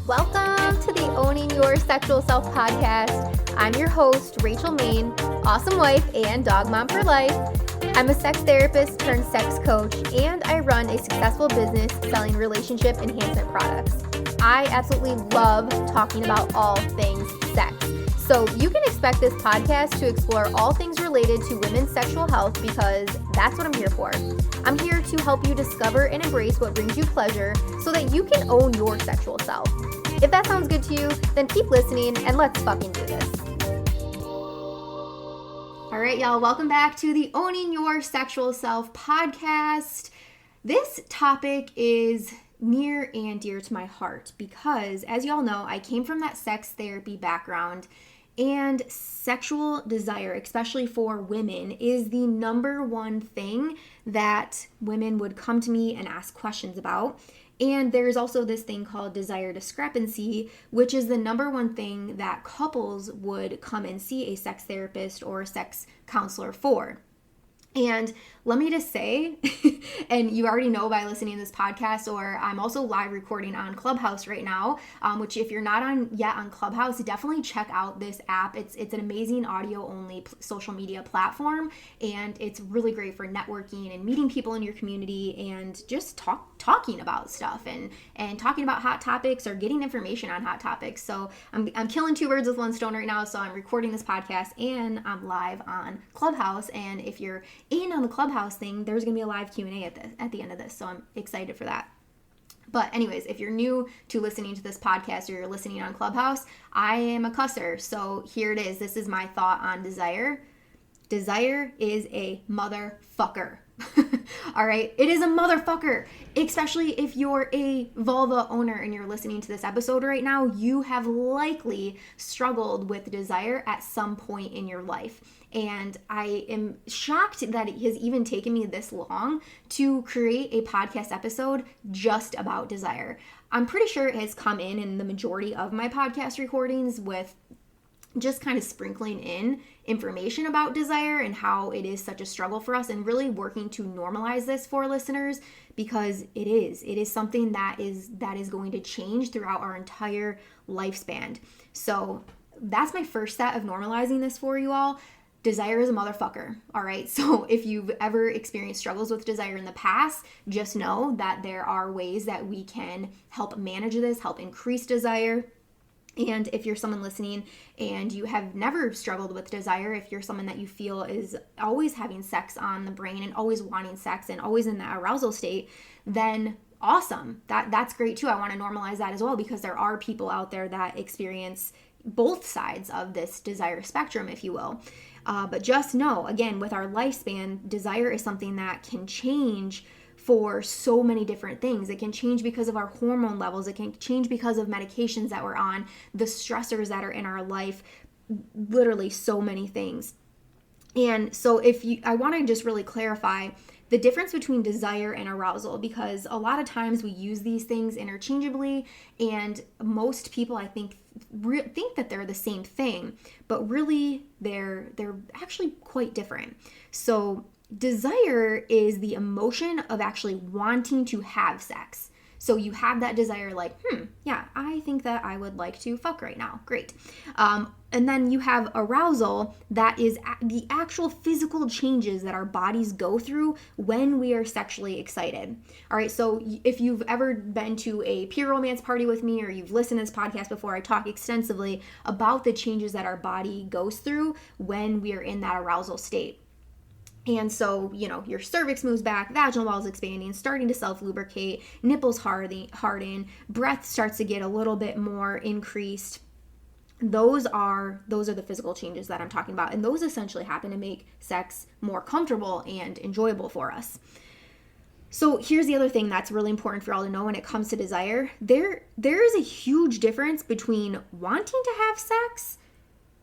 Welcome to the Owning Your Sexual Self podcast. I'm your host, Rachel Main, awesome wife and dog mom for life. I'm a sex therapist turned sex coach, and I run a successful business selling relationship enhancement products. I absolutely love talking about all things sex. So you can expect this podcast to explore all things related to women's sexual health because that's what I'm here for. I'm here to help you discover and embrace what brings you pleasure so that you can own your sexual self. If that sounds good to you, then keep listening and let's fucking do this. All right, y'all, welcome back to the Owning Your Sexual Self podcast. This topic is near and dear to my heart because, as y'all know, I came from that sex therapy background, and sexual desire, especially for women, is the number one thing that women would come to me and ask questions about. And there's also this thing called desire discrepancy, which is the number one thing that couples would come and see a sex therapist or a sex counselor for. And let me just say, and you already know by listening to this podcast, or I'm also live recording on Clubhouse right now, which if you're not on Clubhouse, definitely check out this app. It's an amazing audio-only social media platform, and it's really great for networking and meeting people in your community and just talking about stuff and talking about hot topics or getting information on hot topics. So I'm killing two birds with one stone right now. So I'm recording this podcast and I'm live on Clubhouse. And if you're in on the Clubhouse thing, there's going to be a live Q&A at the end of this. So I'm excited for that. But anyways, if you're new to listening to this podcast or you're listening on Clubhouse, I am a cusser. So here it is. This is my thought on desire. Desire is a motherfucker. All right. It is a motherfucker, especially if you're a vulva owner and you're listening to this episode right now. You have likely struggled with desire at some point in your life. And I am shocked that it has even taken me this long to create a podcast episode just about desire. I'm pretty sure it has come in the majority of my podcast recordings with just kind of sprinkling in information about desire and how it is such a struggle for us, and really working to normalize this for listeners, because it is something that is going to change throughout our entire lifespan. So that's my first set of normalizing this for you all. Desire is a motherfucker, all right? So if you've ever experienced struggles with desire in the past, just know that there are ways that we can help manage this, help increase desire. And if you're someone listening and you have never struggled with desire, if you're someone that you feel is always having sex on the brain and always wanting sex and always in that arousal state, then awesome. That's great too. I want to normalize that as well, because there are people out there that experience both sides of this desire spectrum, if you will. But just know, again, with our lifespan, desire is something that can change for so many different things. It can change because of our hormone levels. It can change because of medications that we're on, the stressors that are in our life, literally so many things. And so I want to just really clarify the difference between desire and arousal, because a lot of times we use these things interchangeably, and most people, I think that they're the same thing, but really they're actually quite different. So desire is the emotion of actually wanting to have sex. So you have that desire like, yeah, I think that I would like to fuck right now. Great. And then you have arousal, that is the actual physical changes that our bodies go through when we are sexually excited. All right, so if you've ever been to a peer romance party with me, or you've listened to this podcast before, I talk extensively about the changes that our body goes through when we are in that arousal state. And so, your cervix moves back, vaginal walls expanding, starting to self-lubricate, nipples harden, breath starts to get a little bit more increased. Those are the physical changes that I'm talking about. And those essentially happen to make sex more comfortable and enjoyable for us. So here's the other thing that's really important for y'all to know when it comes to desire. There is a huge difference between wanting to have sex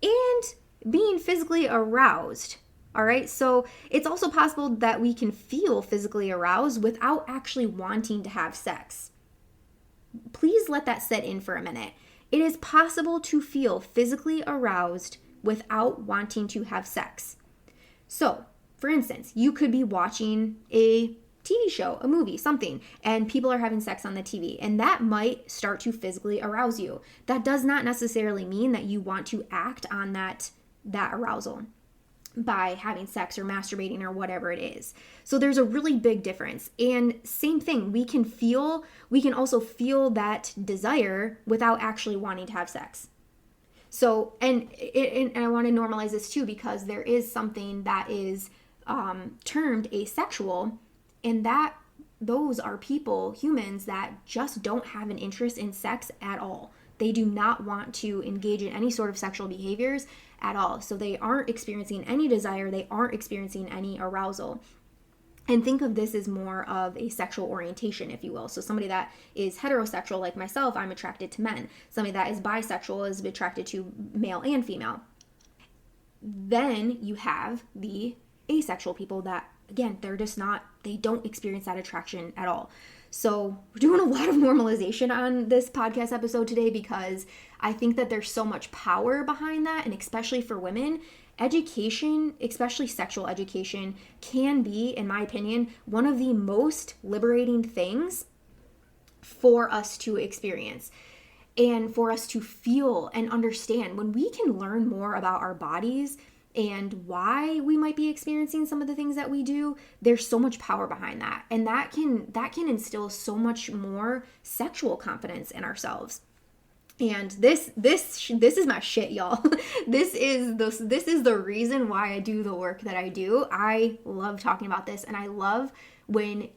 and being physically aroused. All right, so it's also possible that we can feel physically aroused without actually wanting to have sex. Please let that set in for a minute. It is possible to feel physically aroused without wanting to have sex. So, for instance, you could be watching a TV show, a movie, something, and people are having sex on the TV, and that might start to physically arouse you. That does not necessarily mean that you want to act on that arousal by having sex or masturbating or whatever it is. So there's a really big difference. And same thing, we can also feel that desire without actually wanting to have sex. So, and I want to normalize this too, because there is something that is termed asexual, and that those are people, humans, that just don't have an interest in sex at all. They do not want to engage in any sort of sexual behaviors at all. So they aren't experiencing any desire, they aren't experiencing any arousal. And think of this as more of a sexual orientation, if you will. So somebody that is heterosexual like myself, I'm attracted to men. Somebody that is bisexual is attracted to male and female. Then you have the asexual people that, again, they don't experience that attraction at all. So we're doing a lot of normalization on this podcast episode today, because I think that there's so much power behind that. And especially for women, education, especially sexual education, can be, in my opinion, one of the most liberating things for us to experience and for us to feel and understand. When we can learn more about our bodies and why we might be experiencing some of the things that we do, there's so much power behind that. And that can instill so much more sexual confidence in ourselves. And this is my shit, y'all. This is the reason why I do the work that I do. I love talking about this, and I love when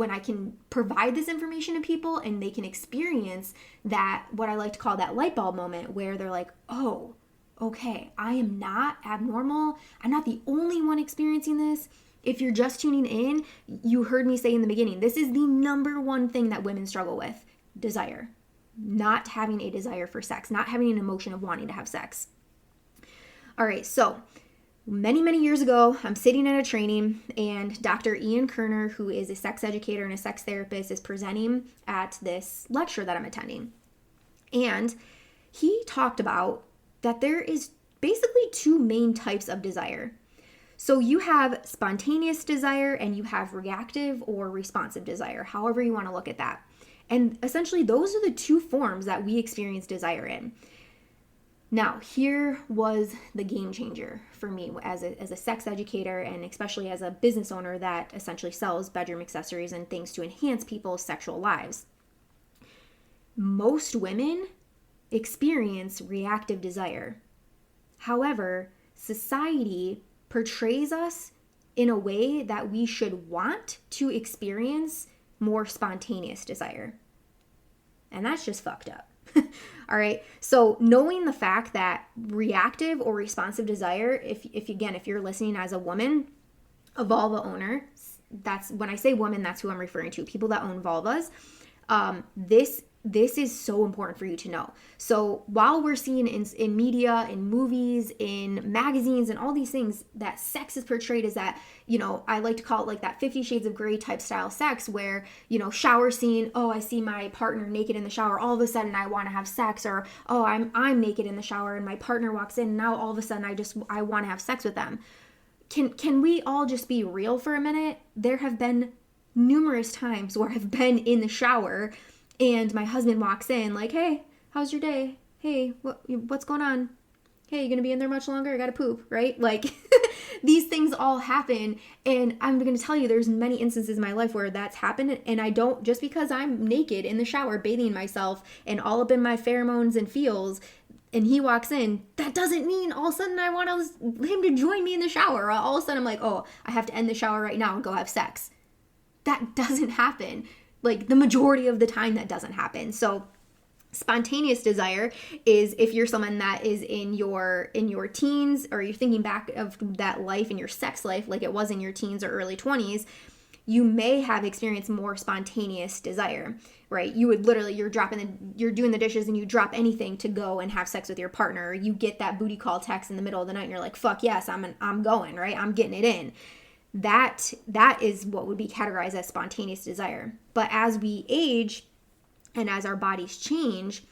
I can provide this information to people and they can experience that, what I like to call that light bulb moment, where they're like, oh, okay, I am not abnormal. I'm not the only one experiencing this. If you're just tuning in, you heard me say in the beginning, this is the number one thing that women struggle with: desire. Not having a desire for sex, not having an emotion of wanting to have sex. All right, so many, many years ago, I'm sitting at a training, and Dr. Ian Kerner, who is a sex educator and a sex therapist, is presenting at this lecture that I'm attending. And he talked about that there is basically two main types of desire. So you have spontaneous desire and you have reactive or responsive desire, however you want to look at that. And essentially, those are the two forms that we experience desire in. Now, here was the game changer for me as a sex educator, and especially as a business owner that essentially sells bedroom accessories and things to enhance people's sexual lives. Most women experience reactive desire. However, society portrays us in a way that we should want to experience more spontaneous desire. And that's just fucked up. All right. So knowing the fact that reactive or responsive desire, if you're listening as a woman, a vulva owner, that's when I say woman, that's who I'm referring to, people that own vulvas. This is so important for you to know. So while we're seeing in media, in movies, in magazines, and all these things that sex is portrayed as that, I like to call it like that 50 Shades of Grey type style sex where, shower scene, oh, I see my partner naked in the shower, all of a sudden I want to have sex, or, oh, I'm naked in the shower and my partner walks in, and now all of a sudden I want to have sex with them. Can we all just be real for a minute? There have been numerous times where I've been in the shower and my husband walks in like, hey, how's your day? Hey, what's going on? Hey, you gonna be in there much longer? I gotta poop, right? Like, these things all happen. And I'm gonna tell you, there's many instances in my life where that's happened. And I don't, just because I'm naked in the shower, bathing myself and all up in my pheromones and feels, and he walks in, that doesn't mean all of a sudden I want him to join me in the shower. All of a sudden I'm like, oh, I have to end the shower right now and go have sex. That doesn't happen. Like, the majority of the time that doesn't happen. So spontaneous desire is if you're someone that is in your teens, or you're thinking back of that life in your sex life like it was in your teens or early 20s, you may have experienced more spontaneous desire, right? You would literally, you're doing the dishes and you drop anything to go and have sex with your partner. You get that booty call text in the middle of the night and you're like, fuck yes, I'm going, right? I'm getting it in. That is what would be categorized as spontaneous desire. But as we age and as our bodies change,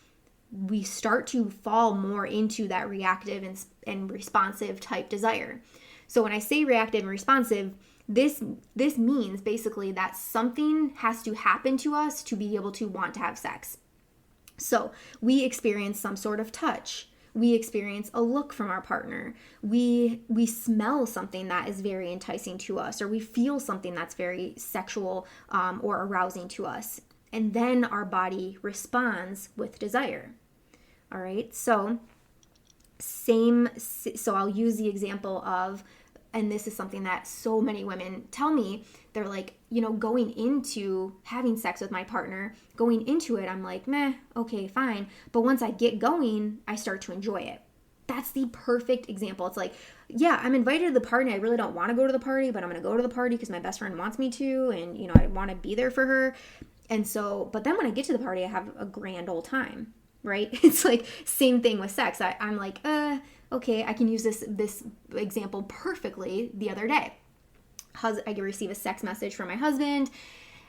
we start to fall more into that reactive and responsive type desire. So when I say reactive and responsive, This means basically that something has to happen to us to be able to want to have sex. So we experience some sort of touch. We experience a look from our partner. We smell something that is very enticing to us, or we feel something that's very sexual or arousing to us. And then our body responds with desire. All right. So I'll use the example of, and this is something that so many women tell me, they're like, going into having sex with my partner, going into it, I'm like, meh, okay, fine. But once I get going, I start to enjoy it. That's the perfect example. It's like, yeah, I'm invited to the party. I really don't want to go to the party, but I'm going to go to the party because my best friend wants me to. And, I want to be there for her. And so, but then when I get to the party, I have a grand old time, right? It's like same thing with sex. I'm like, okay, I can use this example perfectly. The other day, I receive a sex message from my husband.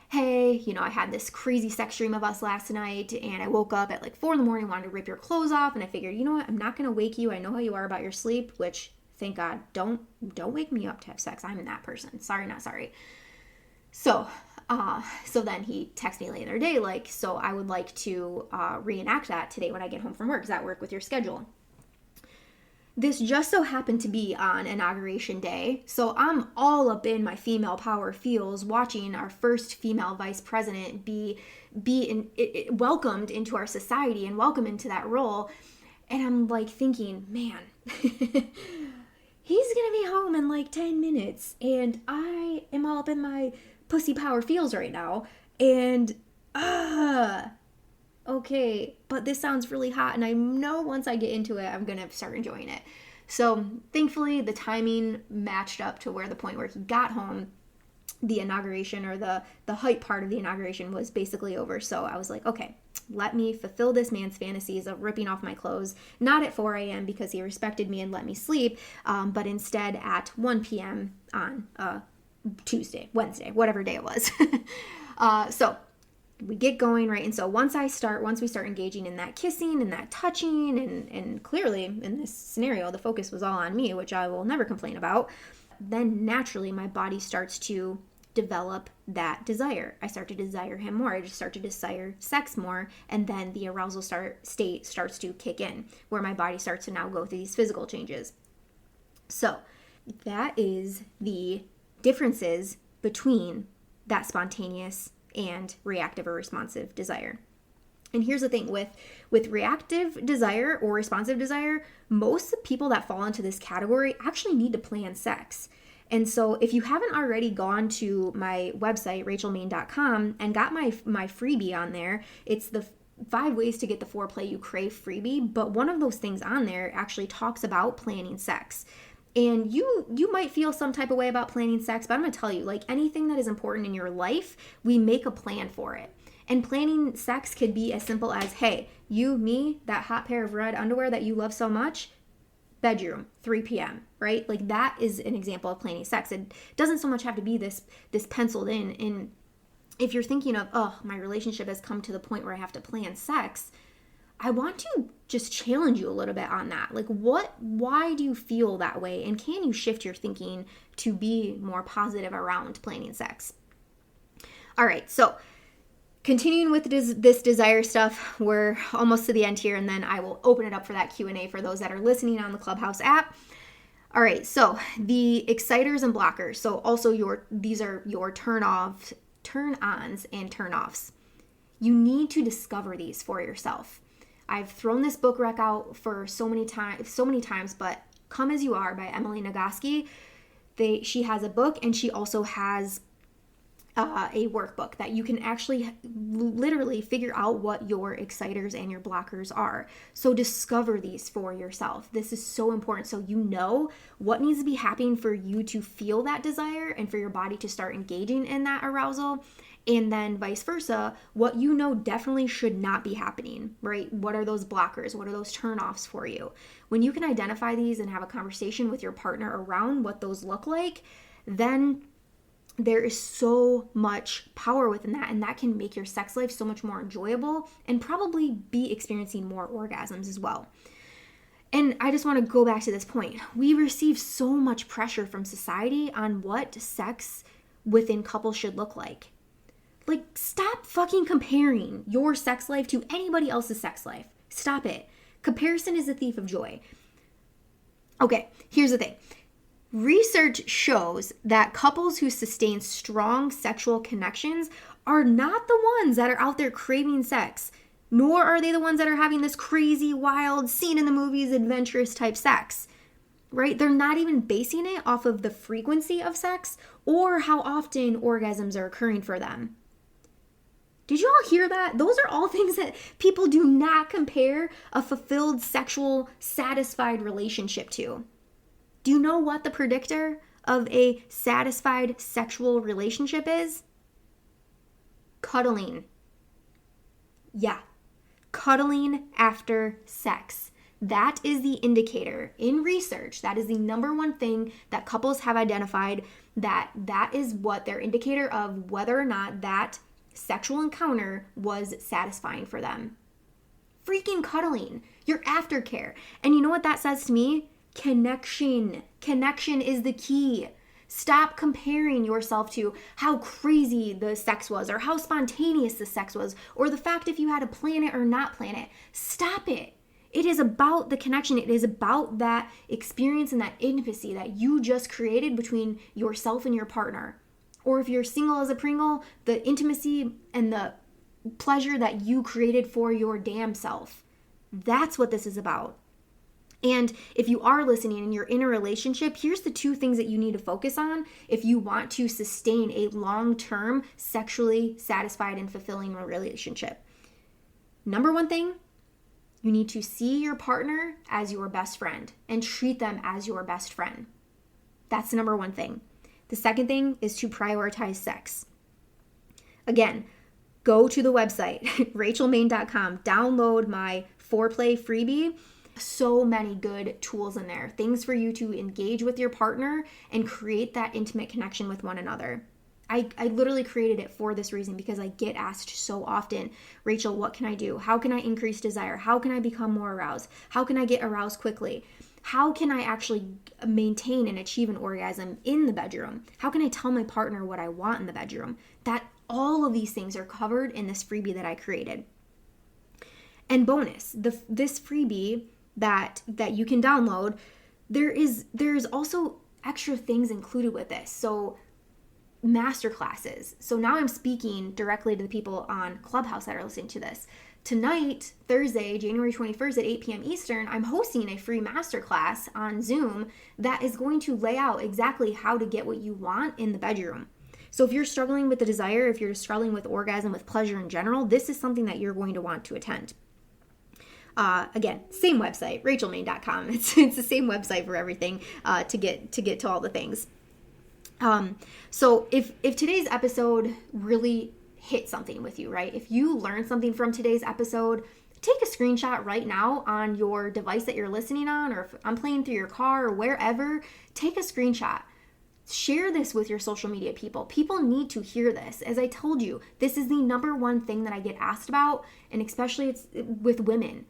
Hey, I had this crazy sex dream of us last night, and I woke up at like 4 a.m, wanted to rip your clothes off, and I figured, you know what, I'm not going to wake you. I know how you are about your sleep, which, thank God, don't wake me up to have sex. I'm that person. Sorry, not sorry. So then he texted me later today, like, so I would like to reenact that today when I get home from work. Does that work with your schedule? This just so happened to be on Inauguration Day, so I'm all up in my female power feels watching our first female vice president be welcomed into our society and welcomed into that role. And I'm like thinking, man, he's gonna be home in like 10 minutes, and I am all up in my pussy power feels right now, and okay, but this sounds really hot, and I know once I get into it, I'm going to start enjoying it. So thankfully, the timing matched up to where the point where he got home, the inauguration or the hype part of the inauguration was basically over. So I was like, okay, let me fulfill this man's fantasies of ripping off my clothes, not at 4 a.m. because he respected me and let me sleep, but instead at 1 p.m. on Tuesday, Wednesday, whatever day it was. So we get going, right? And so once we start engaging in that kissing and that touching, and clearly in this scenario, the focus was all on me, which I will never complain about, then naturally my body starts to develop that desire. I start to desire him more. I just start to desire sex more. And then the arousal state starts to kick in, where my body starts to now go through these physical changes. So that is the differences between that spontaneous and reactive or responsive desire. And here's the thing with reactive desire or responsive desire, most people that fall into this category actually need to plan sex. And so if you haven't already gone to my website, rachelmaine.com, and got my freebie on there, it's the 5 ways to get the foreplay you crave freebie. But one of those things on there actually talks about planning sex. And you might feel some type of way about planning sex, but I'm going to tell you, like anything that is important in your life, we make a plan for it. And planning sex could be as simple as, hey, me, that hot pair of red underwear that you love so much, bedroom, 3 p.m., right? Like that is an example of planning sex. It doesn't so much have to be this penciled in. And if you're thinking of, oh, my relationship has come to the point where I have to plan sex, I want to just challenge you a little bit on that. Like why do you feel that way? And can you shift your thinking to be more positive around planning sex? All right, so continuing with this desire stuff, we're almost to the end here, and then I will open it up for that Q&A for those that are listening on the Clubhouse app. All right, so the exciters and blockers. So also these are your turn-ons and turn-offs. You need to discover these for yourself. I've thrown this book rec out for so many times, but Come As You Are by Emily Nagoski. She has a book, and she also has a workbook that you can actually literally figure out what your exciters and your blockers are. So discover these for yourself. This is so important, so you know what needs to be happening for you to feel that desire and for your body to start engaging in that arousal. And then vice versa, what you know definitely should not be happening, right? What are those blockers? What are those turnoffs for you? When you can identify these and have a conversation with your partner around what those look like, then there is so much power within that, and that can make your sex life so much more enjoyable and probably be experiencing more orgasms as well. And I just want to go back to this point. We receive so much pressure from society on what sex within couples should look like. Like, stop fucking comparing your sex life to anybody else's sex life. Stop it. Comparison is a thief of joy. Okay, here's the thing. Research shows that couples who sustain strong sexual connections are not the ones that are out there craving sex, nor are they the ones that are having this crazy, wild, seen in the movies, adventurous type sex, right? They're not even basing it off of the frequency of sex or how often orgasms are occurring for them. Did you all hear that? Those are all things that people do not compare a fulfilled, sexual, satisfied relationship to. Do you know what the predictor of a satisfied sexual relationship is? Cuddling. Yeah, cuddling after sex. That is the indicator in research. That is the number one thing that couples have identified, that is what their indicator of whether or not that sexual encounter was satisfying for them. Freaking cuddling, your aftercare. And you know what that says to me? Connection. Connection is the key. Stop comparing yourself to how crazy the sex was or how spontaneous the sex was or the fact if you had to plan it or not plan it. Stop it. It is about the connection. It is about that experience and that intimacy that you just created between yourself and your partner. Or if you're single as a Pringle, the intimacy and the pleasure that you created for your damn self. That's what this is about. And if you are listening and you're in a relationship, here's the two things that you need to focus on if you want to sustain a long-term, sexually satisfied and fulfilling relationship. Number one thing, you need to see your partner as your best friend and treat them as your best friend. That's the number one thing. The second thing is to prioritize sex. Again, go to the website, rachelmaine.com, download my foreplay freebie. So many good tools in there, things for you to engage with your partner and create that intimate connection with one another. I literally created it for this reason because I get asked so often, Rachel, what can I do? How can I increase desire? How can I become more aroused? How can I get aroused quickly? How can I actually maintain and achieve an orgasm in the bedroom? How can I tell my partner what I want in the bedroom? That all of these things are covered in this freebie that I created. And bonus, this freebie that you can download, there's also extra things included with this. So master classes. So now I'm speaking directly to the people on Clubhouse that are listening to this. Tonight, Thursday, January 21st at 8 p.m. Eastern, I'm hosting a free masterclass on Zoom that is going to lay out exactly how to get what you want in the bedroom. So if you're struggling with the desire, if you're struggling with orgasm, with pleasure in general, this is something that you're going to want to attend. Again, same website, rachelmaine.com. It's the same website for everything to get to all the things. So if today's episode really hit something with you, right? If you learned something from today's episode, take a screenshot right now on your device that you're listening on, or if I'm playing through your car or wherever, take a screenshot. Share this with your social media people. People need to hear this. As I told you, this is the number one thing that I get asked about, and especially it's with women.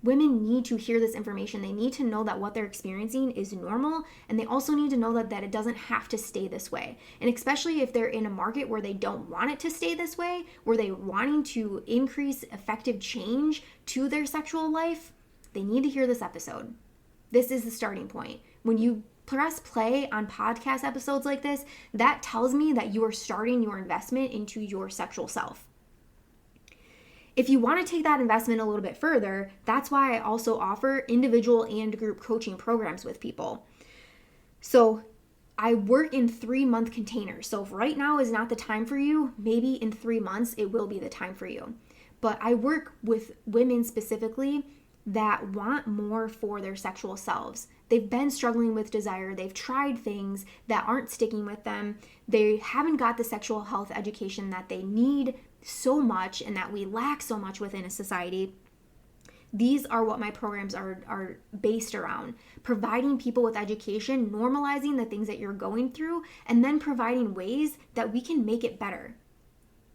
Women need to hear this information. They need to know that what they're experiencing is normal, and they also need to know that it doesn't have to stay this way. And especially if they're in a market where they don't want it to stay this way, where they're wanting to increase effective change to their sexual life, they need to hear this episode. This is the starting point. When you press play on podcast episodes like this, that tells me that you are starting your investment into your sexual self. If you want to take that investment a little bit further, that's why I also offer individual and group coaching programs with people. So I work in 3-month containers. So if right now is not the time for you, maybe in 3 months, it will be the time for you. But I work with women specifically that want more for their sexual selves. They've been struggling with desire. They've tried things that aren't sticking with them. They haven't got the sexual health education that they need so much and that we lack so much within a society. These are what my programs are based around. Providing people with education, normalizing the things that you're going through, and then providing ways that we can make it better.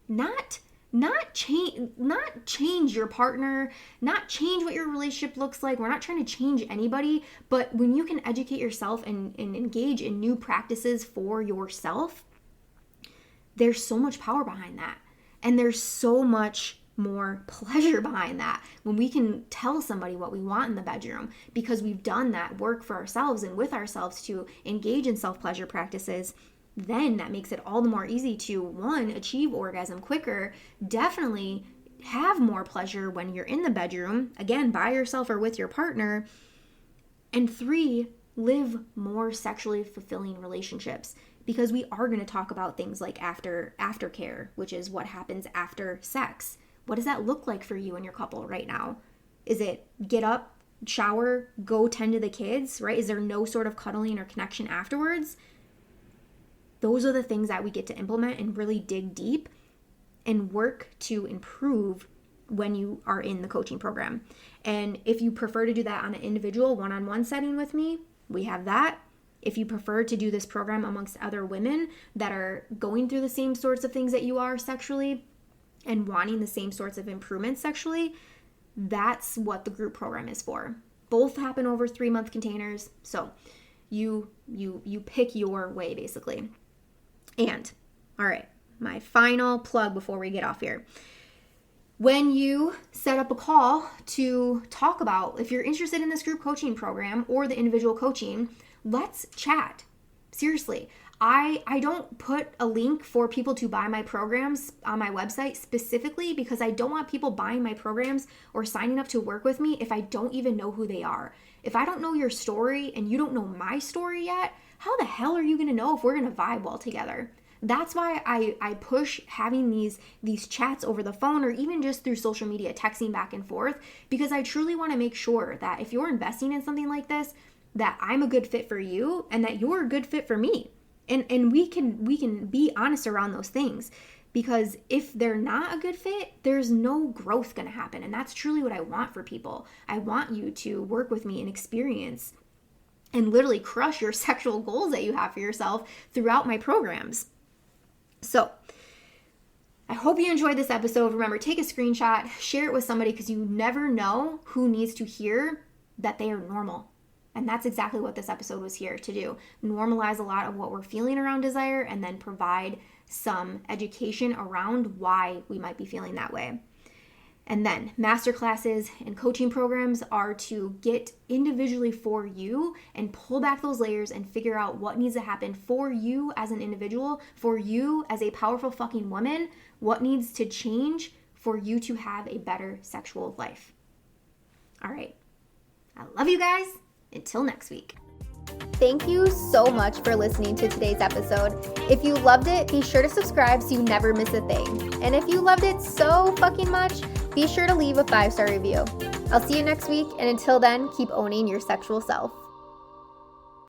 Not not change your partner, not change what your relationship looks like. We're not trying to change anybody, but when you can educate yourself and engage in new practices for yourself, there's so much power behind that. And there's so much more pleasure behind that when we can tell somebody what we want in the bedroom, because we've done that work for ourselves and with ourselves to engage in self-pleasure practices. Then that makes it all the more easy to, one, achieve orgasm quicker, definitely have more pleasure when you're in the bedroom, again, by yourself or with your partner, and 3, live more sexually fulfilling relationships. Because we are going to talk about things like aftercare, which is what happens after sex. What does that look like for you and your couple right now? Is it get up, shower, go tend to the kids, right? Is there no sort of cuddling or connection afterwards? Those are the things that we get to implement and really dig deep and work to improve when you are in the coaching program. And if you prefer to do that on an individual one-on-one setting with me, we have that. If you prefer to do this program amongst other women that are going through the same sorts of things that you are sexually and wanting the same sorts of improvements sexually, that's what the group program is for. Both happen over 3-month containers. So you pick your way, basically. And, all right, my final plug before we get off here. When you set up a call to talk about if you're interested in this group coaching program or the individual coaching, let's chat. Seriously, I don't put a link for people to buy my programs on my website specifically because I don't want people buying my programs or signing up to work with me if I don't even know who they are. If I don't know your story and you don't know my story yet, how the hell are you going to know if we're going to vibe well together? That's why I push having these chats over the phone or even just through social media, texting back and forth, because I truly want to make sure that if you're investing in something like this, that I'm a good fit for you and that you're a good fit for me. And we can be honest around those things, because if they're not a good fit, there's no growth going to happen. And that's truly what I want for people. I want you to work with me and experience and literally crush your sexual goals that you have for yourself throughout my programs. So I hope you enjoyed this episode. Remember, take a screenshot, share it with somebody, because you never know who needs to hear that they are normal. And that's exactly what this episode was here to do. Normalize a lot of what we're feeling around desire and then provide some education around why we might be feeling that way. And then masterclasses and coaching programs are to get individually for you and pull back those layers and figure out what needs to happen for you as an individual, for you as a powerful fucking woman, what needs to change for you to have a better sexual life. All right. I love you guys. Until next week. Thank you so much for listening to today's episode. If you loved it, be sure to subscribe so you never miss a thing. And if you loved it so fucking much, be sure to leave a 5-star review. I'll see you next week, and until then, keep owning your sexual self.